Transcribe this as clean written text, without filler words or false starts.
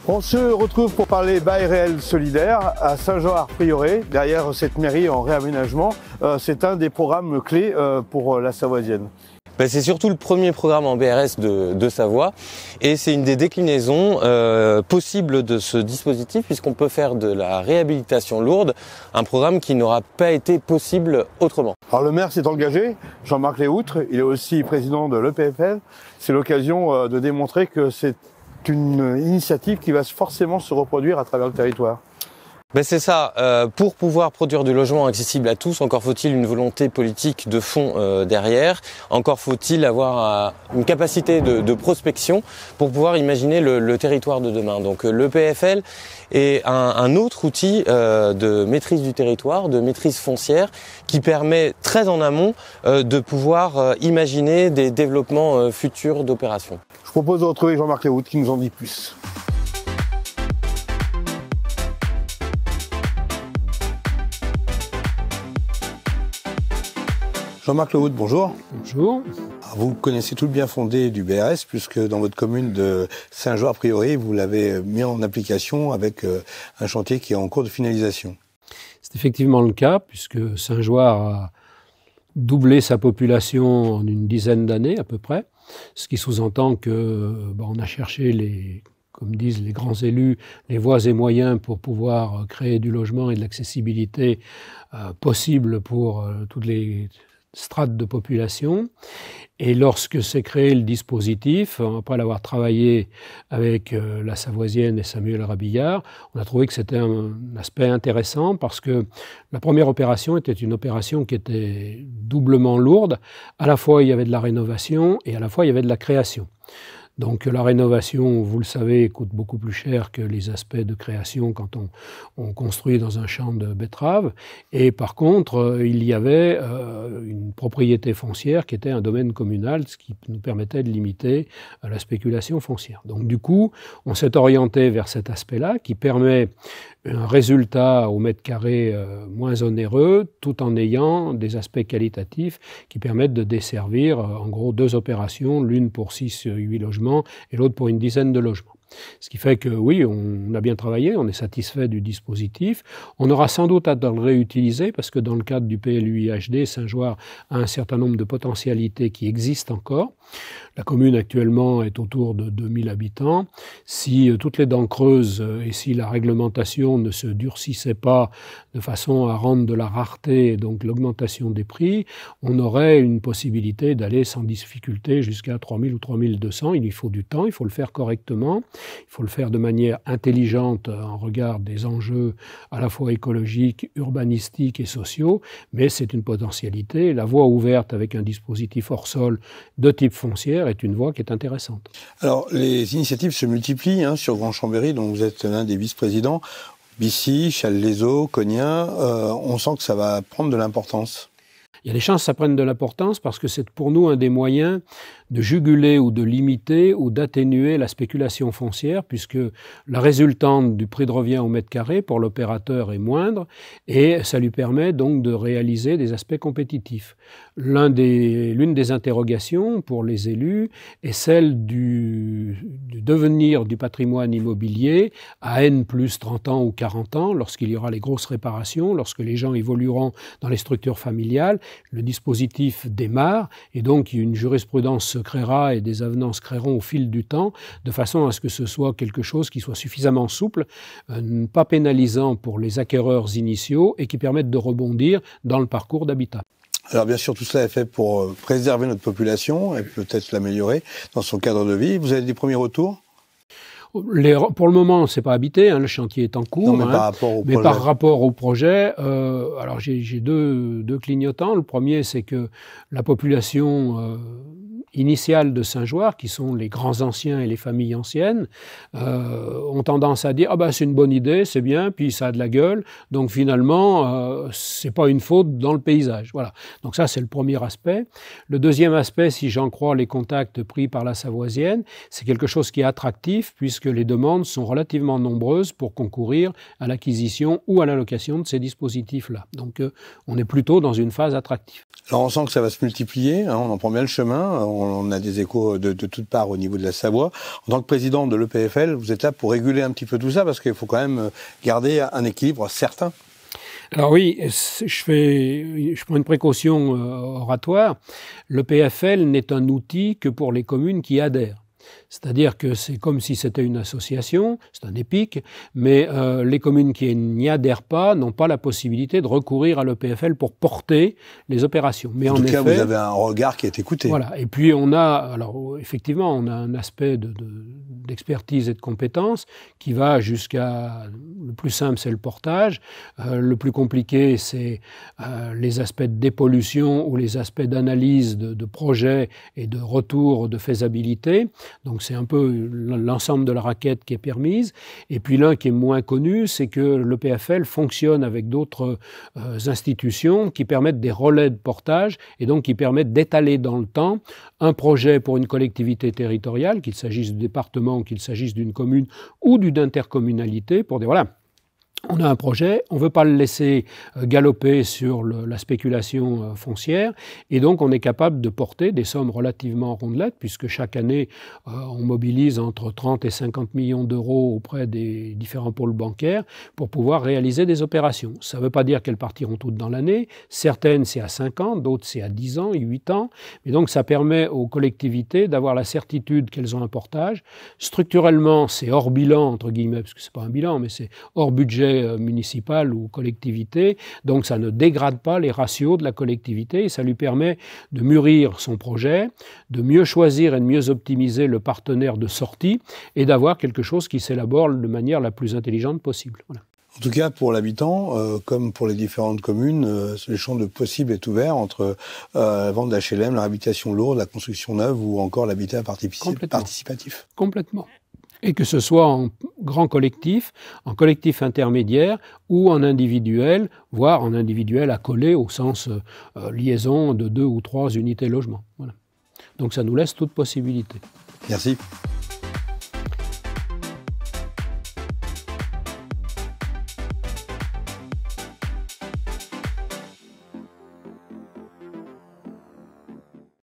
On se retrouve pour parler bail réel solidaire à Saint-Jean-Arc-Prieuré, derrière cette mairie en réaménagement. C'est un des programmes clés pour la Savoisienne. C'est surtout le premier programme en BRS de Savoie et c'est une des déclinaisons possibles de ce dispositif puisqu'on peut faire de la réhabilitation lourde, un programme qui n'aura pas été possible autrement. Alors le maire s'est engagé, Jean-Marc Léoutre, il est aussi président de l'EPFL. C'est l'occasion de démontrer que c'est une initiative qui va forcément se reproduire à travers le territoire. C'est ça. Pour pouvoir produire du logement accessible à tous, encore faut-il une volonté politique de fond derrière. Encore faut-il avoir une capacité de prospection pour pouvoir imaginer le territoire de demain. Donc le PFL est un autre outil de maîtrise du territoire, de maîtrise foncière, qui permet très en amont de pouvoir imaginer des développements futurs d'opérations. Je propose de retrouver Jean-Marc Léoutre qui nous en dit plus. Jean-Marc Léoutre, bonjour. Bonjour. Alors vous connaissez tout le bien fondé du BRS, puisque dans votre commune de Saint-Jean-Arc-Prieuré, vous l'avez mis en application avec un chantier qui est en cours de finalisation. C'est effectivement le cas, puisque Saint-Jean a doublé sa population en une dizaine d'années à peu près, ce qui sous-entend que on a cherché comme disent les grands élus, les voies et moyens pour pouvoir créer du logement et de l'accessibilité possible pour toutes les strates de population. Et lorsque s'est créé le dispositif, après l'avoir travaillé avec la Savoisienne et Samuel Rabillard, on a trouvé que c'était un aspect intéressant parce que la première opération était une opération qui était doublement lourde. À la fois, il y avait de la rénovation et à la fois, il y avait de la création. Donc la rénovation, vous le savez, coûte beaucoup plus cher que les aspects de création quand on construit dans un champ de betteraves. Et par contre, il y avait une propriété foncière qui était un domaine communal, ce qui nous permettait de limiter la spéculation foncière. Donc du coup, on s'est orienté vers cet aspect-là qui permet un résultat au mètre carré moins onéreux, tout en ayant des aspects qualitatifs qui permettent de desservir en gros 2 opérations, l'une pour 6-8 logements et l'autre pour une dizaine de logements. Ce qui fait que oui, on a bien travaillé, on est satisfait du dispositif. On aura sans doute à le réutiliser parce que dans le cadre du PLUI-HD, Saint-Jean a un certain nombre de potentialités qui existent encore. La commune actuellement est autour de 2000 habitants. Si toutes les dents creuses et si la réglementation ne se durcissait pas de façon à rendre de la rareté et donc l'augmentation des prix, on aurait une possibilité d'aller sans difficulté jusqu'à 3000 ou 3200. Il y faut du temps, il faut le faire correctement. Il faut le faire de manière intelligente en regard des enjeux à la fois écologiques, urbanistiques et sociaux, mais c'est une potentialité. La voie ouverte avec un dispositif hors sol de type foncière est une voie qui est intéressante. Alors, les initiatives se multiplient sur Grand-Chambéry, dont vous êtes l'un des vice-présidents. Bissy, Challes-les-Eaux, Cognat, on sent que ça va prendre de l'importance. Il y a des chances que ça prenne de l'importance parce que c'est pour nous un des moyens de juguler ou de limiter ou d'atténuer la spéculation foncière puisque la résultante du prix de revient au mètre carré pour l'opérateur est moindre et ça lui permet donc de réaliser des aspects compétitifs. L'une des interrogations pour les élus est celle du devenir du patrimoine immobilier à N plus 30 ans ou 40 ans lorsqu'il y aura les grosses réparations, lorsque les gens évolueront dans les structures familiales. Le dispositif démarre et donc une jurisprudence se créera et des avenants se créeront au fil du temps de façon à ce que ce soit quelque chose qui soit suffisamment souple, pas pénalisant pour les acquéreurs initiaux et qui permette de rebondir dans le parcours d'habitat. Alors bien sûr, tout cela est fait pour préserver notre population et peut-être l'améliorer dans son cadre de vie. Vous avez des premiers retours ? Pour le moment, c'est pas habité, le chantier est en cours. Non, mais par rapport au projet, alors j'ai deux clignotants. Le premier, c'est que la population initiale de Saint-Jean, qui sont les grands anciens et les familles anciennes, ont tendance à dire c'est une bonne idée, c'est bien, puis ça a de la gueule, donc finalement c'est pas une faute dans le paysage. Voilà. Donc ça c'est le premier aspect. Le deuxième aspect, si j'en crois les contacts pris par la Savoisienne, c'est quelque chose qui est attractif puisque les demandes sont relativement nombreuses pour concourir à l'acquisition ou à la location de ces dispositifs-là. Donc on est plutôt dans une phase attractive. Alors on sent que ça va se multiplier, hein, on en prend bien le chemin, on a des échos de toutes parts au niveau de la Savoie. En tant que président de l'EPFL, vous êtes là pour réguler un petit peu tout ça, parce qu'il faut quand même garder un équilibre certain. Alors oui, je prends une précaution oratoire. L'EPFL n'est un outil que pour les communes qui adhèrent. C'est-à-dire que c'est comme si c'était une association, c'est un EPIC, mais les communes qui n'y adhèrent pas n'ont pas la possibilité de recourir à l'EPFL pour porter les opérations. Mais en tout cas, vous avez un regard qui est écouté. Voilà. Et puis on a, alors effectivement, on a un aspect d'expertise et de compétence qui va jusqu'à, le plus simple c'est le portage, le plus compliqué c'est les aspects de dépollution ou les aspects d'analyse de projets et de retour de faisabilité. Donc c'est un peu l'ensemble de la raquette qui est permise. Et puis l'un qui est moins connu, c'est que l'EPFL fonctionne avec d'autres institutions qui permettent des relais de portage et donc qui permettent d'étaler dans le temps un projet pour une collectivité territoriale, qu'il s'agisse du département, qu'il s'agisse d'une commune ou d'une intercommunalité, pour dire voilà, on a un projet, on ne veut pas le laisser galoper sur la spéculation foncière et donc on est capable de porter des sommes relativement rondelettes puisque chaque année on mobilise entre 30 et 50 millions d'euros auprès des différents pôles bancaires pour pouvoir réaliser des opérations. Ça ne veut pas dire qu'elles partiront toutes dans l'année, certaines c'est à 5 ans, d'autres c'est à 10 ans et 8 ans, mais donc ça permet aux collectivités d'avoir la certitude qu'elles ont un portage. Structurellement c'est hors bilan entre guillemets, parce que c'est pas un bilan mais c'est hors budget municipale ou collectivité, donc ça ne dégrade pas les ratios de la collectivité et ça lui permet de mûrir son projet, de mieux choisir et de mieux optimiser le partenaire de sortie et d'avoir quelque chose qui s'élabore de manière la plus intelligente possible. Voilà. En tout cas, pour l'habitant, comme pour les différentes communes, le champ de possible est ouvert entre la vente d'HLM, la réhabilitation lourde, la construction neuve ou encore l'habitat participatif. Complètement. Et que ce soit en grand collectif, en collectif intermédiaire ou en individuel, voire en individuel accolé au sens liaison de 2 ou 3 unités logement. Voilà. Donc ça nous laisse toute possibilité. Merci.